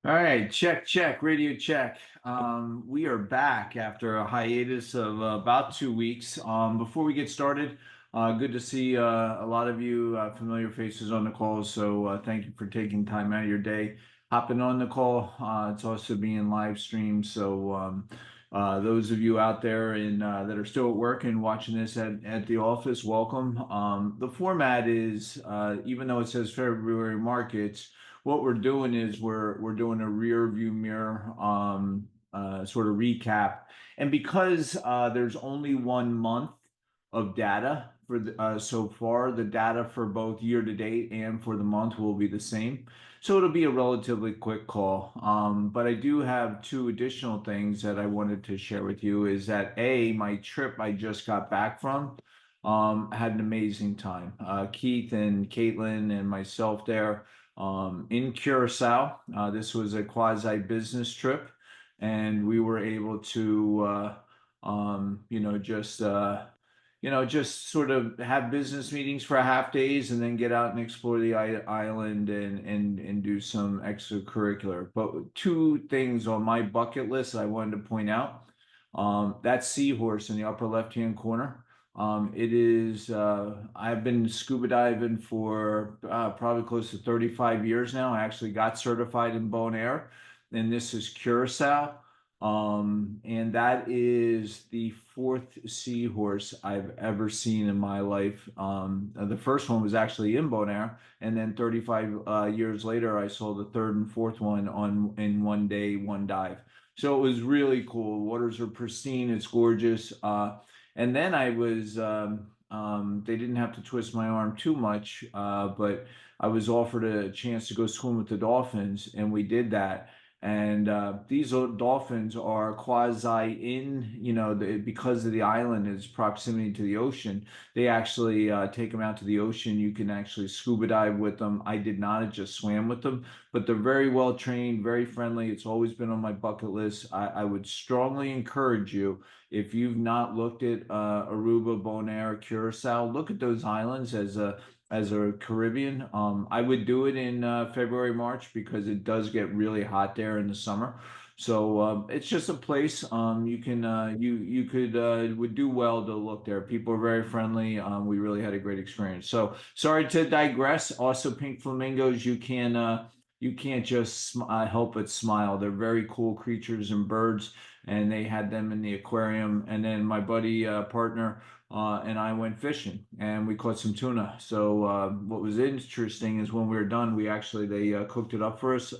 All right, check, check, radio check. We are back after a hiatus of about 2 weeks. Before we get started, good to see a lot of you familiar faces on the call. So thank you for taking time out of your day, hopping on the call. It's also being live streamed. So those of you out there that are still at work and watching this at the office, welcome. The format is, even though it says February markets, what we're doing is we're doing a rear view mirror sort of recap, and because there's only 1 month of data for so far, the data for both year to date and for the month will be the same. So it'll be a relatively quick call. But I do have two additional things that I wanted to share with you. Is that my trip I just got back from. Had an amazing time. Keith and Caitlin and myself there in Curacao. This was a quasi business trip, and we were able to, just sort of have business meetings for half days and then get out and explore the island and do some extracurricular. But two things on my bucket list I wanted to point out. That seahorse in the upper left-hand corner. It is, I've been scuba diving for probably close to 35 years now. I actually got certified in Bonaire, and this is Curacao. And that is the fourth seahorse I've ever seen in my life. The first one was actually in Bonaire, and then 35 years later, I saw the third and fourth one in one day, one dive. So it was really cool. Waters are pristine. It's gorgeous. And then they didn't have to twist my arm too much, but I was offered a chance to go swim with the dolphins, and we did that. And these dolphins are quasi because of the island is proximity to the ocean. They actually take them out to the ocean. You can actually scuba dive with them. I did not, I just swam with them, but they're very well trained, very friendly. It's always been on my bucket list. I would strongly encourage you, if you've not looked at Aruba, Bonaire, Curacao, look at those islands as a Caribbean. I would do it in February, March because it does get really hot there in the summer. So it's just a place you can you could would do well to look there. People are very friendly. We really had a great experience. So sorry to digress. Also, pink flamingos, you can't just help but smile. They're very cool creatures and birds, and they had them in the aquarium. And then my buddy partner and I went fishing, and we caught some tuna. So what was interesting is when we were done, they cooked it up for us.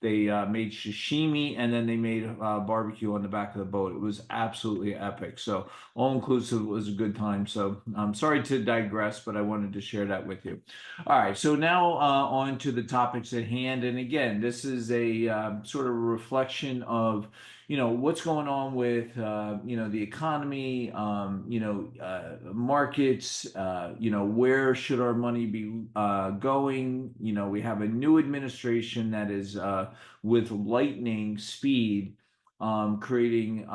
They made sashimi, and then they made barbecue on the back of the boat. It was absolutely epic. So all inclusive, it was a good time. So I'm sorry to digress, but I wanted to share that with you. All right, so now on to the topics at hand. And again, this is a sort of a reflection of, what's going on with, the economy, markets, where should our money be going? We have a new administration that is with lightning speed creating,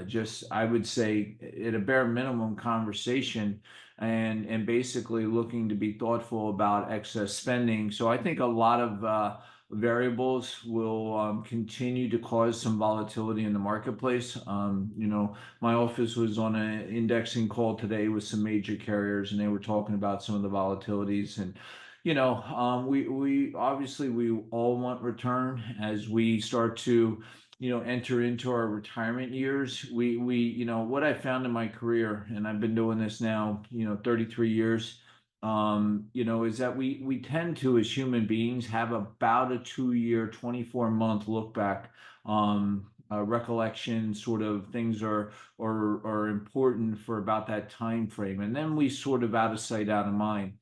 just I would say at a bare minimum conversation and basically looking to be thoughtful about excess spending. So I think a lot of variables will continue to cause some volatility in the marketplace. My office was on an indexing call today with some major carriers, and they were talking about some of the volatilities. And we obviously we all want return as we start to enter into our retirement years. What I found in my career, and I've been doing this now 33 years, is that we tend to, as human beings, have about a 2 year, 24-month look back. Recollection sort of things are important for about that time frame, and then we sort of out of sight, out of mind.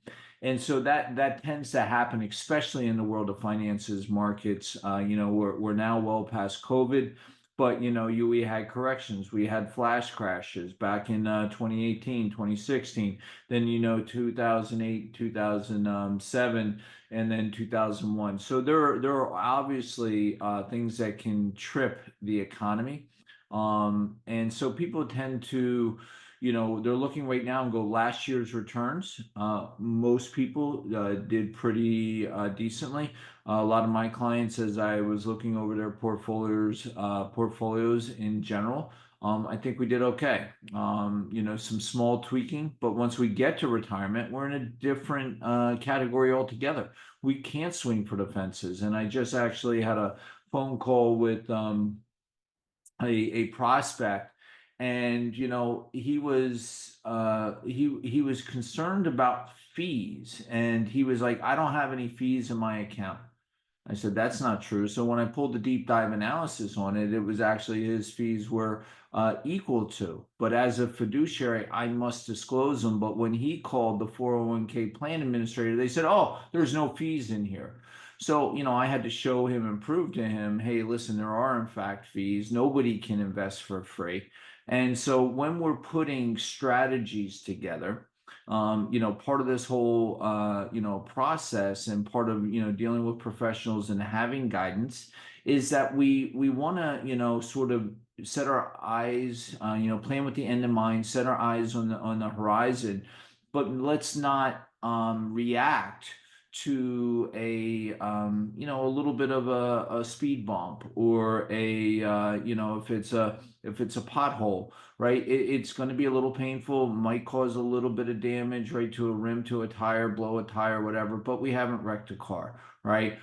And so that tends to happen, especially in the world of finances, markets. We're now well past COVID, but we had corrections. We had flash crashes back in 2018, 2016, then 2008, 2007, and then 2001. So there are obviously things that can trip the economy. And so people tend to, they're looking right now and go last year's returns. Most people did pretty decently. A lot of my clients, as I was looking over their portfolios in general, I think we did okay. Some small tweaking, but once we get to retirement, we're in a different category altogether. We can't swing for the fences. And I just actually had a phone call with a prospect, and he was concerned about fees, and he was like, I don't have any fees in my account. I said, that's not true. So when I pulled the deep dive analysis on it, it was actually his fees were equal to. But as a fiduciary, I must disclose them. But when he called the 401k plan administrator, they said, oh, there's no fees in here. So, I had to show him and prove to him, hey, listen, there are in fact fees. Nobody can invest for free. And so when we're putting strategies together, part of this whole, process, and part of, dealing with professionals and having guidance, is that we want to, sort of set our eyes, plan with the end in mind, set our eyes on the horizon, but let's not react to a little bit of a speed bump, or if it's a pothole, right? It's going to be a little painful, might cause a little bit of damage, right, to a rim, to a tire, blow a tire, whatever, but we haven't wrecked a car, right?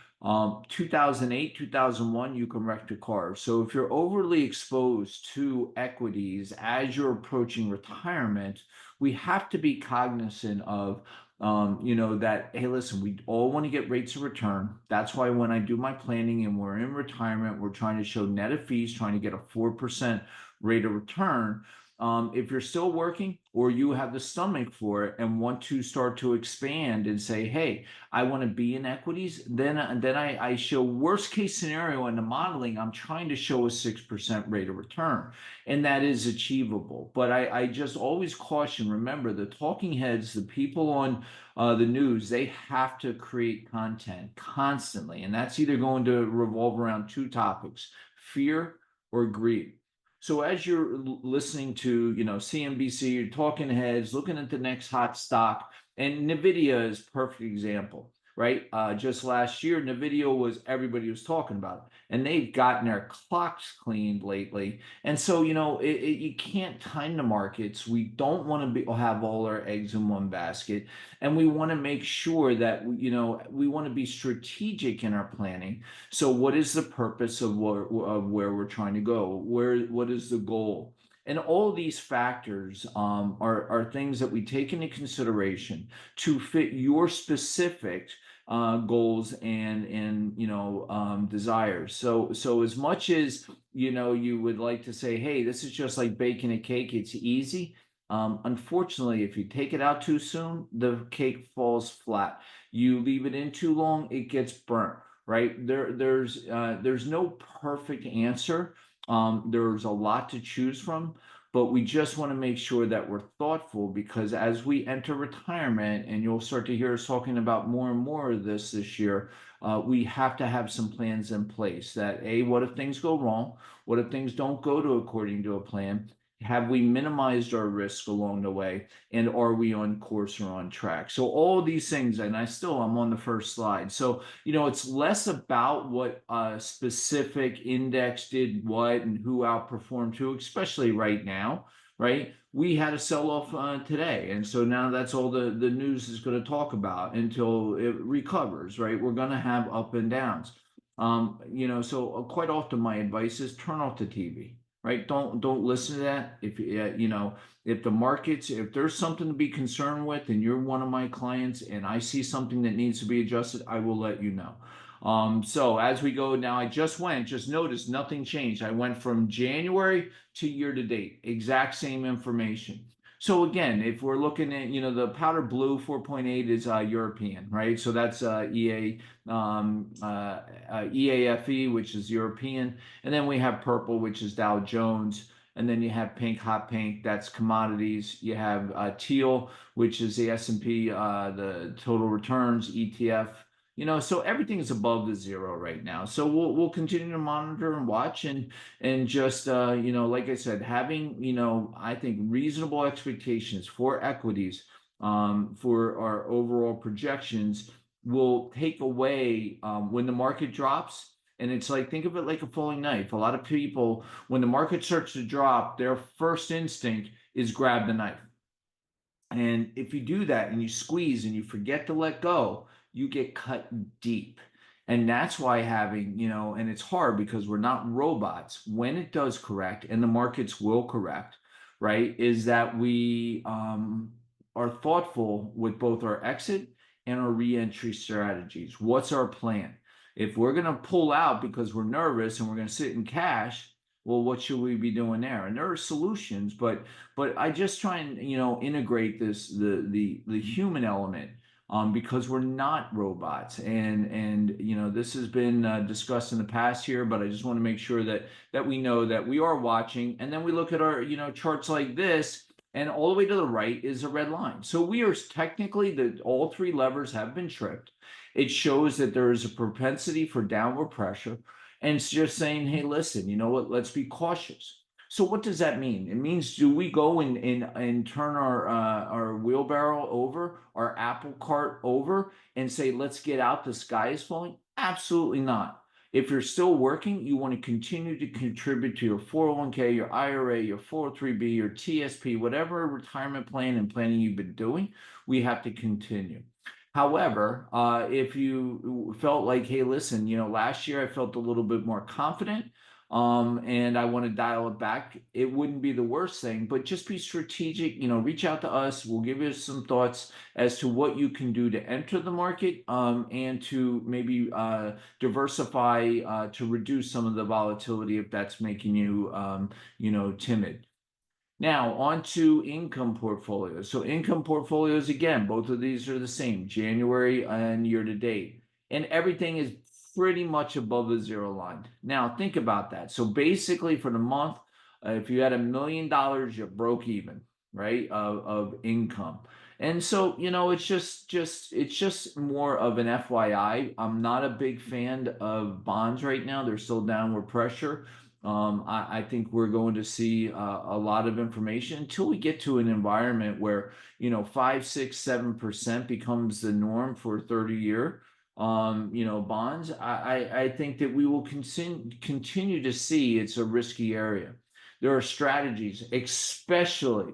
2008, 2001, you can wreck a car. So if you're overly exposed to equities as you're approaching retirement, we have to be cognizant of that, hey, listen, we all want to get rates of return. That's why when I do my planning and we're in retirement, we're trying to show net of fees, trying to get a 4% rate of return. If you're still working, or you have the stomach for it and want to start to expand and say, hey, I want to be in equities, then I show worst case scenario in the modeling. I'm trying to show a 6% rate of return, and that is achievable. But I just always caution, remember, the talking heads, the people on the news, they have to create content constantly, and that's either going to revolve around two topics: fear or greed. So as you're listening to, CNBC, you're talking heads, looking at the next hot stock, and NVIDIA is a perfect example, right? Just last year, NVIDIA was, everybody was talking about it, and they've gotten their clocks cleaned lately. And so, you can't time the markets. We don't want to have all our eggs in one basket, and we want to make sure that, we want to be strategic in our planning. So what is the purpose of where we're trying to go? What is the goal? And all these factors are things that we take into consideration to fit your specific goals and desires. So as much as you would like to say, hey, this is just like baking a cake, it's easy. Unfortunately, if you take it out too soon, the cake falls flat. You leave it in too long, it gets burnt, right? There's no perfect answer. There's a lot to choose from, but we just want to make sure that we're thoughtful, because as we enter retirement, and you'll start to hear us talking about more and more of this year, we have to have some plans in place. That, what if things go wrong? What if things don't go to according to a plan? Have we minimized our risk along the way? And are we on course or on track? So all these things, and I'm on the first slide. So, it's less about what specific index did what and who outperformed who, especially right now, right? We had a sell-off today. And so now that's all the news is going to talk about until it recovers, right? We're going to have up and downs. So quite often my advice is turn off the TV. Right? Don't listen to that. If the markets, if there's something to be concerned with, and you're one of my clients, and I see something that needs to be adjusted, I will let you know. So as we go now, just notice nothing changed. I went from January to year to date, exact same information. So again, if we're looking at, the powder blue 4.8 is European, right? So that's EAFE, which is European. And then we have purple, which is Dow Jones. And then you have pink, hot pink, that's commodities. You have teal, which is the S&P, the total returns ETF. So everything is above the zero right now. So we'll continue to monitor and watch, and just like I said, having I think reasonable expectations for equities, for our overall projections, will take away when the market drops. And it's like, think of it like a falling knife. A lot of people, when the market starts to drop, their first instinct is grab the knife. And if you do that and you squeeze and you forget to let go, you get cut deep. And that's why having, and it's hard because we're not robots. When it does correct, and the markets will correct, right, is that we are thoughtful with both our exit and our reentry strategies. What's our plan? If we're going to pull out because we're nervous and we're going to sit in cash, well, what should we be doing there? And there are solutions, but I just try and integrate the human element because we're not robots, and this has been discussed in the past here, but I just want to make sure that we know that we are watching, and then we look at our charts like this. And all the way to the right is a red line. So we are technically that all three levers have been tripped. It shows that there is a propensity for downward pressure. And it's just saying, hey, listen, you know what? Let's be cautious. So what does that mean? It means do we go and turn our wheelbarrow over, our apple cart over, and say, let's get out, the sky is falling? Absolutely not. If you're still working, you want to continue to contribute to your 401k, your IRA, your 403b, your TSP, whatever retirement plan and planning you've been doing, we have to continue. However, if you felt like, hey, listen, last year I felt a little bit more confident, and I want to dial it back, it wouldn't be the worst thing, but just be strategic, reach out to us. We'll give you some thoughts as to what you can do to enter the market, and to maybe diversify to reduce some of the volatility if that's making you, timid. Now, on to income portfolios. So income portfolios, again, both of these are the same, January and year to date. And everything is pretty much above the zero line. Now, think about that. So basically for the month, if you had $1 million, you broke even, right, of income. And so, it's just more of an FYI. I'm not a big fan of bonds right now. There's still downward pressure. I think we're going to see a lot of information until we get to an environment where 5, 6, 7% becomes the norm for 30-year bonds. I think that we will continue to see it's a risky area. There are strategies, especially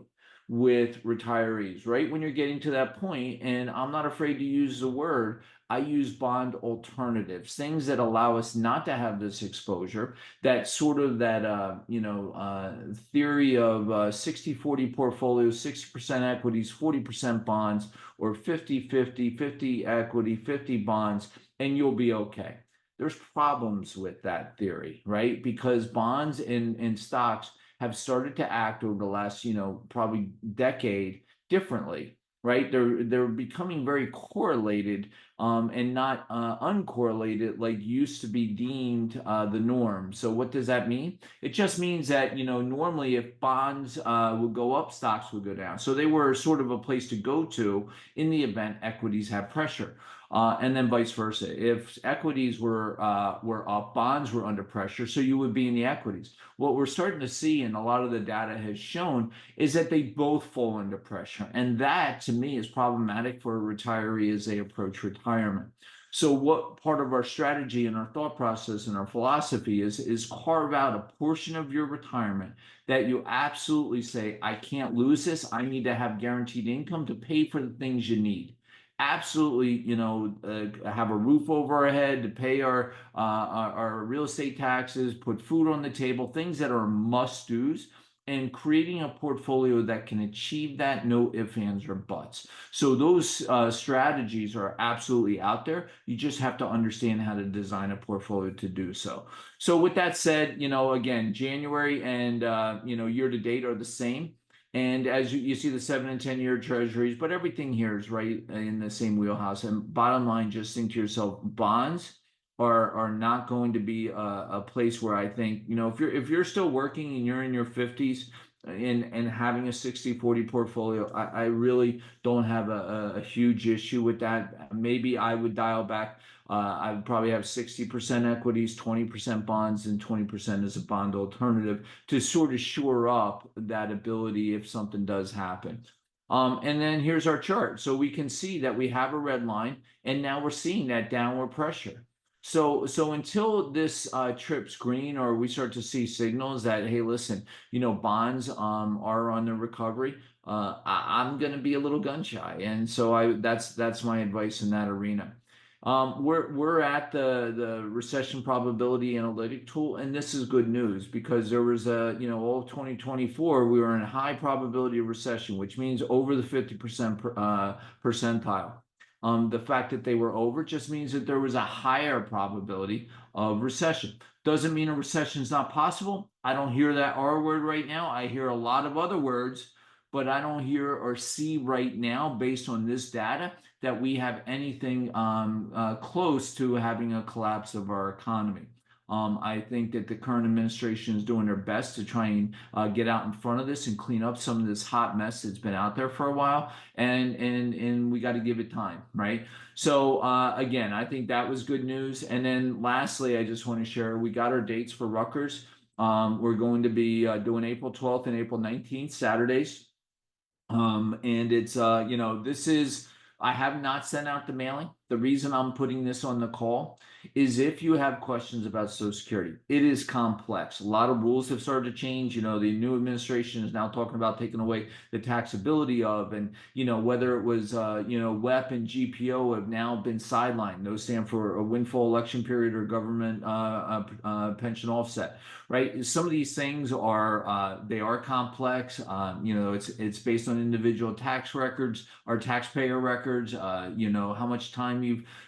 with retirees, right? When you're getting to that point, and I'm not afraid to use the word, I use bond alternatives, things that allow us not to have this exposure, that sort of that theory of 60-40 portfolios, 60% equities, 40% bonds, or 50-50, 50 equity, 50 bonds, and you'll be okay. There's problems with that theory, right? Because bonds and stocks have started to act over the last, probably decade differently, right? They're becoming very correlated, and not uncorrelated like used to be deemed the norm. So what does that mean? It just means that normally if bonds would go up, stocks would go down. So they were sort of a place to go to in the event equities have pressure. And then vice versa. If equities were up, bonds were under pressure, so you would be in the equities. What we're starting to see, and a lot of the data has shown, is that they both fall under pressure, and that to me is problematic for a retiree as they approach retirement. So, what part of our strategy and our thought process and our philosophy is carve out a portion of your retirement that you absolutely say, I can't lose this. I need to have guaranteed income to pay for the things you need. Absolutely, have a roof over our head, to pay our real estate taxes, put food on the table, things that are must do's, and creating a portfolio that can achieve that, no ifs, ands, or buts. So those strategies are absolutely out there. You just have to understand how to design a portfolio to do so. So with that said, again, January and year to date are the same. And as you see the 7 and 10-year treasuries, but everything here is right in the same wheelhouse. And bottom line, just think to yourself, bonds are not going to be a place where I think, if you're still working and you're in your 50s and having a 60-40 portfolio, I really don't have a huge issue with that. Maybe I would dial back. I would probably have 60% equities, 20% bonds, and 20% as a bond alternative to sort of shore up that ability if something does happen. And then here's our chart. So we can see that we have a red line, and now we're seeing that downward pressure. So until this trips green, or we start to see signals that, hey, listen, bonds are on the recovery, I'm going to be a little gun shy, and so that's my advice in that arena. We're at the recession probability analytic tool, and this is good news because there was all of 2024 we were in high probability of recession, which means over the 50% percentile. The fact that they were over just means that there was a higher probability of recession. Doesn't mean a recession is not possible. I don't hear that R word right now. I hear a lot of other words, but I don't hear or see right now, based on this data, that we have anything close to having a collapse of our economy. I think that the current administration is doing their best to try and get out in front of this and clean up some of this hot mess that's been out there for a while, and we got to give it time, right? So again, I think that was good news. And then lastly, I just want to share we got our dates for Rutgers. We're going to be doing April 12th and April 19th, Saturdays. And it's this is I have not sent out the mailing. The reason I'm putting this on the call is if you have questions about Social Security. It is complex. A lot of rules have started to change. The new administration is now talking about taking away the taxability of, and whether it was WEP and GPO have now been sidelined. Those stand for a windfall election period or government pension offset, right? Some of these things are they are complex. It's based on individual tax records, our taxpayer records. How much time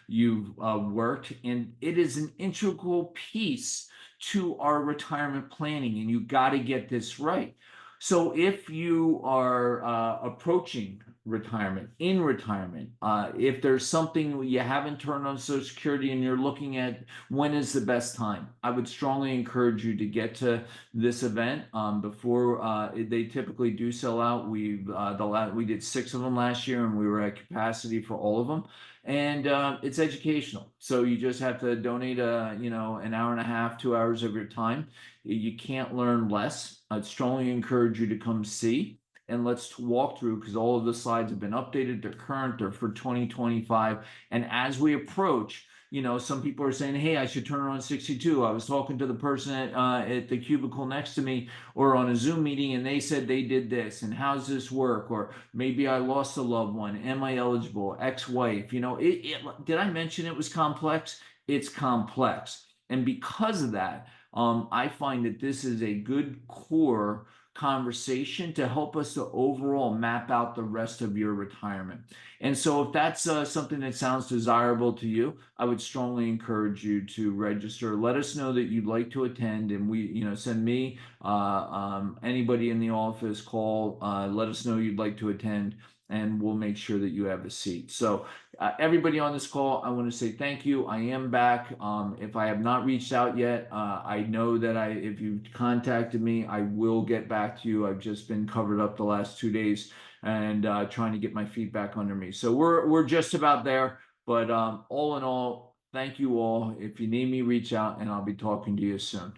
you've worked, and it is an integral piece to our retirement planning, and you got to get this right. So if you are approaching retirement, in retirement, if there's something you haven't turned on Social Security and you're looking at when is the best time, I would strongly encourage you to get to this event before they typically do sell out. We did 6 of them last year, and we were at capacity for all of them. And it's educational, so you just have to donate an hour and a half, 2 hours of your time. You can't learn less. I'd strongly encourage you to come see, and let's walk through, because all of the slides have been updated. They're current. They're for 2025. And as we approach, some people are saying, hey, I should turn it on 62. I was talking to the person at the cubicle next to me or on a Zoom meeting, and they said they did this. And how's this work? Or maybe I lost a loved one. Am I eligible? Ex-wife. Did I mention it was complex? It's complex. And because of that, I find that this is a good core conversation to help us to overall map out the rest of your retirement. And so if that's something that sounds desirable to you, I would strongly encourage you to register. Let us know that you'd like to attend, and send me, anybody in the office, call, let us know you'd like to attend, and we'll make sure that you have a seat. So everybody on this call, I want to say thank you. I am back. If I have not reached out yet, I know that if you contacted me, I will get back to you. I've just been covered up the last 2 days and trying to get my feet back under me. So we're just about there. But all in all, thank you all. If you need me, reach out, and I'll be talking to you soon.